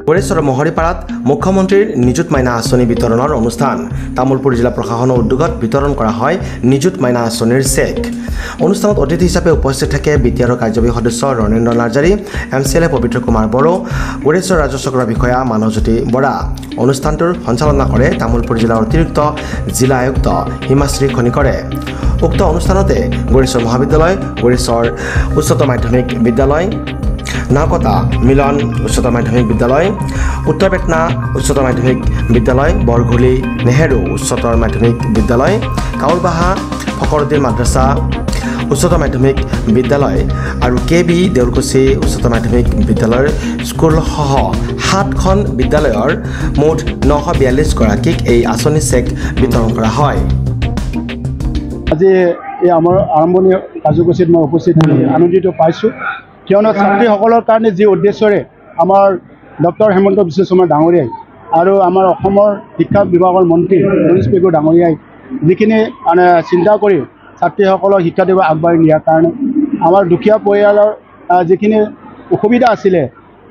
গড়েশ্বৰৰ মহৰীপাৰাত মুখ্যমন্ত্ৰীৰ নিযুত মাইনা আঁচনি বিতৰণৰ অনুষ্ঠান তামুলপুৰ জিলা প্ৰশাসনৰ উদ্যোগত বিতৰণ কৰা হয় নিযুত মাইনা আঁচনিৰ চেক অনুষ্ঠানত অতিথি হিচাপে উপস্থিত থাকে বিটিআৰৰ কাৰ্যবাহী সদস্য ৰণেন্দ্ৰ নাৰ্জাৰী এমচিএলএ পবিত্ৰ কুমাৰ বড়ো গড়েশ্বৰ ৰাজচক্ৰৰ বিষয়া মানৱজ্যোতি বৰা অনুষ্ঠানটোৰ সঞ্চালনা কৰে তামুলপুৰ জিলাৰ অতিৰিক্ত জিলা আয়ুক্ত হিমাশ্ৰী খনিকৰে উক্ত অনুষ্ঠানতে গড়েশ্বৰ মহাবিদ্যালয় গড়েশ্বৰ উচ্চতৰ মাধ্যমিক বিদ্যালয় নাওকটা মিলন উচ্চতৰ মাধ্যমিক বিদ্যালয় উত্তৰ পেটনা উচ্চতৰ মাধ্যমিক বিদ্যালয় বৰঘুলি নেহেৰু উচ্চতৰ মাধ্যমিক বিদ্যালয় কাউলবাহা ফকৰুদ্দিন মাদ্ৰাছা উচ্চতৰ মাধ্যমিক বিদ্যালয় আৰু কেবি দেউলকুচি উচ্চতৰ মাধ্যমিক বিদ্যালয়ৰ স্কুলসহ 7খন বিদ্যালয়ৰ মুঠ 942 গৰাকীক এই আঁচনি চেক বিতৰণ কৰা হয়। আজি এই আমাৰ আৰম্ভণি কাৰ্যসূচীত মই উপস্থিত আনন্দিত পাইছোঁ কিয়নো ছাত্ৰীসকলৰ কাৰণে যি উদ্দেশ্যৰে আমাৰ ডক্টৰ হেমন্ত বিশ্ব শৰ্মা ডাঙৰীয়াই আৰু আমাৰ অসমৰ শিক্ষা বিভাগৰ মন্ত্ৰী মনীষ পেগু ডাঙৰীয়াই যিখিনি মানে চিন্তা কৰি ছাত্ৰীসকলক শিক্ষা দিব আগবাঢ়ি নিয়াৰ কাৰণে আমাৰ দুখীয়া পৰিয়ালৰ যিখিনি অসুবিধা আছিলে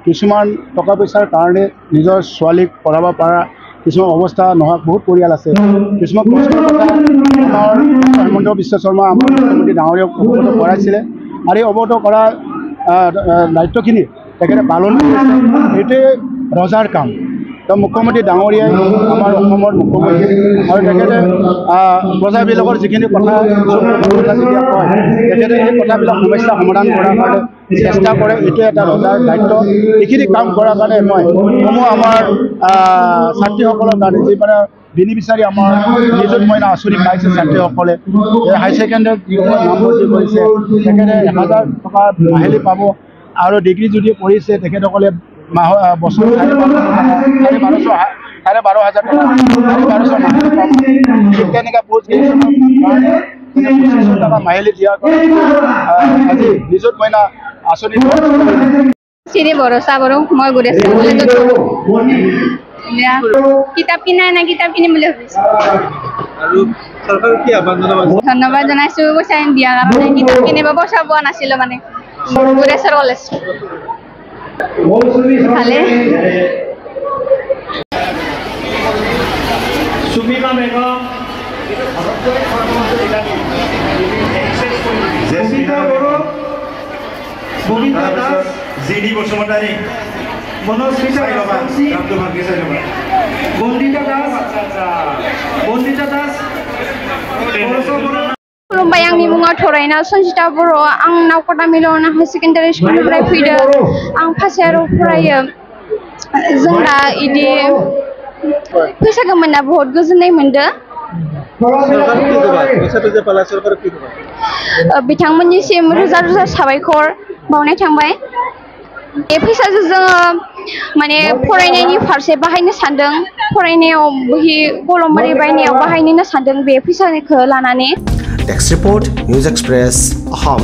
কিছুমান টকা পইচাৰ কাৰণে নিজৰ ছোৱালীক পঢ়াব পৰা কিছুমান অৱস্থা নোহোৱা বহুত পৰিয়াল আছে কিছুমান প্ৰশ্নৰ কথা আমাৰ হেমন্ত বিশ্ব শৰ্মা আমাৰ মুখ্যমন্ত্ৰী ডাঙৰীয়াক অৱগত কৰাইছিলে আৰু এই অৱগত কৰা দায়িত্বখিনি তেখেতে পালন কৰিছে এইটোৱে ৰজাৰ কাম তো মুখ্যমন্ত্ৰী ডাঙৰীয়াই আমাৰ অসমৰ মুখ্যমন্ত্ৰী আৰু তেখেতে প্ৰজাবিলাকৰ যিখিনি কথা যেতিয়া কয় তেখেতে এই কথাবিলাক সমস্যা সমাধান কৰাৰ কাৰণে চেষ্টা কৰে এইটোৱে এটা ৰজাৰ দায়িত্ব এইখিনি কাম কৰাৰ কাৰণে মই আমাৰ ছাত্ৰীসকলৰ কাৰণে যি মানে বেনিফিচিয়াৰী আমাৰ নিযুত মাইনা আঁচনি পাইছে ছাত্ৰীসকলে হাই ছেকেণ্ডেৰীত যিসকলে নামভৰ্তি কৰিছে তেখেতে 1000 টকা মাহিলী পাব আৰু ডিগ্ৰী যদি পঢ়িছে তেখেতসকলে বছৰ 12,500 টকা 12,500 মাহিলী পাব ঠিক তেনেকৈ পষ্ট গ্ৰেজুৱেশ্যনৰ কাৰণে 2500 টকা মাহিলী দিয়াৰ কাৰণে আজি নিযুত মাইনা আঁচনি চিনি ভৰসা কৰোঁ মই গড়েশ্বৰ কলেজত কিতাপ কিনা না কিতাপ কিনিম বুলি ভাবিছোঁ আৰু চৰকাৰক কি আহ্বান জনাব ধন্যবাদ জনাইছোঁ পইচা দিয়াৰ কাৰণে কিতাপ কিনিব পইচা পোৱা নাছিলোঁ মানে গড়েশ্বৰ কলেজ ভালে সুমিমা বেগম জেসমিনা বড়ো বনিতা দাস জিডি বসুমতাৰী মনোস্মিতা खुलुमबाय आंनि मुङा थरायना सन्जिता बर' आं नावकटा मिलन हाई सेकेन्डारि स्कुलनिफ्राय फैदों आं फार्स्ट इयाराव फरायो जोंना इदि फैसाखौ मोनना बहुत गोजोननाय मोनदों बिथांमोननिसिम रोजा रोजा साबायखर बावनाय थांबाय बे फैसाजों जोङो माने फरायनायनि फारसे बाहायनो सानदों फरायनायाव बहि कलम बायदि बायनायाव बाहायनो सानदों बे फैसाखौ लानानै डेस्क रिपोर्ट न्यूज एक्सप्रेस अहम।